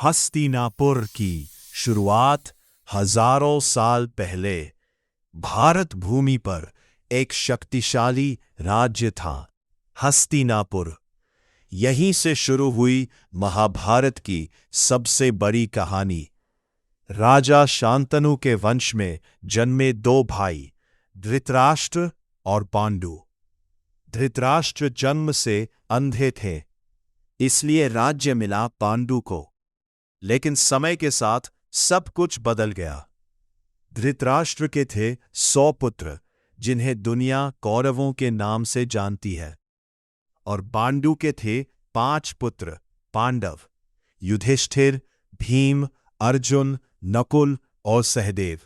हस्तिनापुर की शुरुआत हजारों साल पहले भारत भूमि पर एक शक्तिशाली राज्य था। हस्तिनापुर, यहीं से शुरू हुई महाभारत की सबसे बड़ी कहानी। राजा शांतनु के वंश में जन्मे दो भाई, धृतराष्ट्र और पांडु। धृतराष्ट्र जन्म से अंधे थे, इसलिए राज्य मिला पांडु को। लेकिन समय के साथ सब कुछ बदल गया। धृतराष्ट्र के थे 100 पुत्र, जिन्हें दुनिया कौरवों के नाम से जानती है, और पांडु के थे 5 पुत्र, पांडव, युधिष्ठिर, भीम, अर्जुन, नकुल और सहदेव।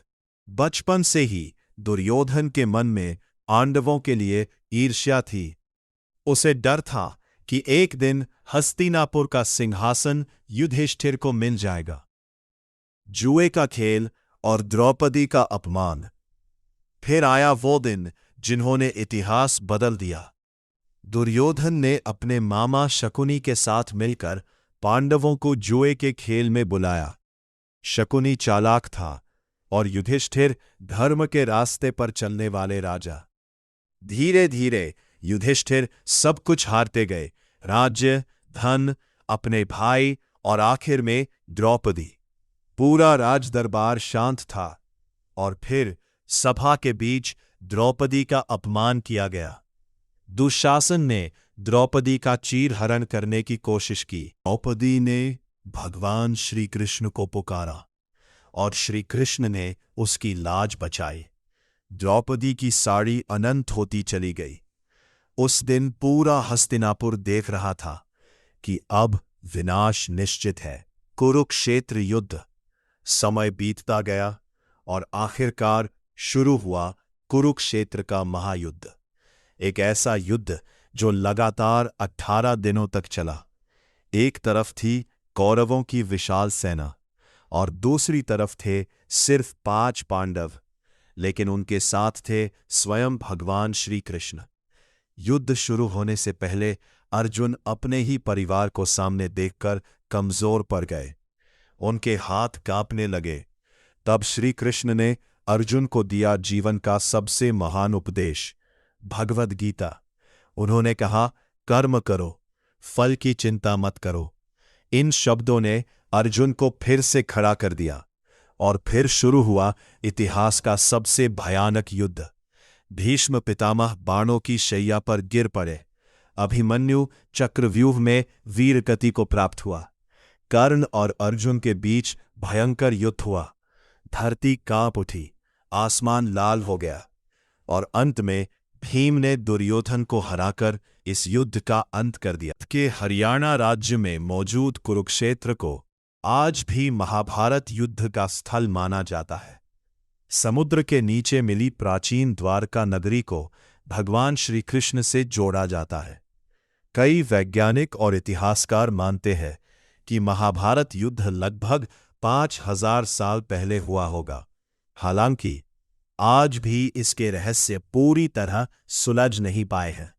बचपन से ही दुर्योधन के मन में पांडवों के लिए ईर्ष्या थी। उसे डर था कि एक दिन हस्तिनापुर का सिंहासन युधिष्ठिर को मिल जाएगा। जुए का खेल और द्रौपदी का अपमान। फिर आया वो दिन जिन्होंने इतिहास बदल दिया। दुर्योधन ने अपने मामा शकुनी के साथ मिलकर पांडवों को जुए के खेल में बुलाया। शकुनी चालाक था और युधिष्ठिर धर्म के रास्ते पर चलने वाले राजा। धीरे धीरे युधिष्ठिर सब कुछ हारते गए, राज्य, धन, अपने भाई और आखिर में द्रौपदी। पूरा राजदरबार शांत था और फिर सभा के बीच द्रौपदी का अपमान किया गया। दुशासन ने द्रौपदी का चीरहरण करने की कोशिश की। द्रौपदी ने भगवान श्री कृष्ण को पुकारा और श्री कृष्ण ने उसकी लाज बचाई। द्रौपदी की साड़ी अनंत होती चली गई। उस दिन पूरा हस्तिनापुर देख रहा था कि अब विनाश निश्चित है। कुरुक्षेत्र युद्ध। समय बीतता गया और आखिरकार शुरू हुआ कुरुक्षेत्र का महायुद्ध। एक ऐसा युद्ध जो लगातार 18 दिनों तक चला। एक तरफ थी कौरवों की विशाल सेना और दूसरी तरफ थे सिर्फ 5 पांडव, लेकिन उनके साथ थे स्वयं भगवान श्री कृष्ण। युद्ध शुरू होने से पहले अर्जुन अपने ही परिवार को सामने देखकर कमजोर पड़ गए। उनके हाथ कांपने लगे। तब श्री कृष्ण ने अर्जुन को दिया जीवन का सबसे महान उपदेश, भगवद गीता। उन्होंने कहा, कर्म करो, फल की चिंता मत करो। इन शब्दों ने अर्जुन को फिर से खड़ा कर दिया और फिर शुरू हुआ इतिहास का सबसे भयानक युद्ध। भीष्म पितामह बाणों की शैया पर गिर पड़े। अभिमन्यु चक्रव्यूह में वीरगति को प्राप्त हुआ। कर्ण और अर्जुन के बीच भयंकर युद्ध हुआ। धरती कांप उठी, आसमान लाल हो गया और अंत में भीम ने दुर्योधन को हराकर इस युद्ध का अंत कर दिया। के हरियाणा राज्य में मौजूद कुरुक्षेत्र को आज भी महाभारत युद्ध का स्थल माना जाता है। समुद्र के नीचे मिली प्राचीन द्वारका नगरी को भगवान श्री कृष्ण से जोड़ा जाता है। कई वैज्ञानिक और इतिहासकार मानते हैं कि महाभारत युद्ध लगभग 5000 साल पहले हुआ होगा। हालांकि आज भी इसके रहस्य पूरी तरह सुलझ नहीं पाए हैं,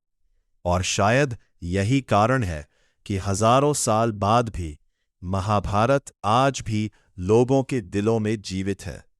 और शायद यही कारण है कि हजारों साल बाद भी महाभारत आज भी लोगों के दिलों में जीवित है।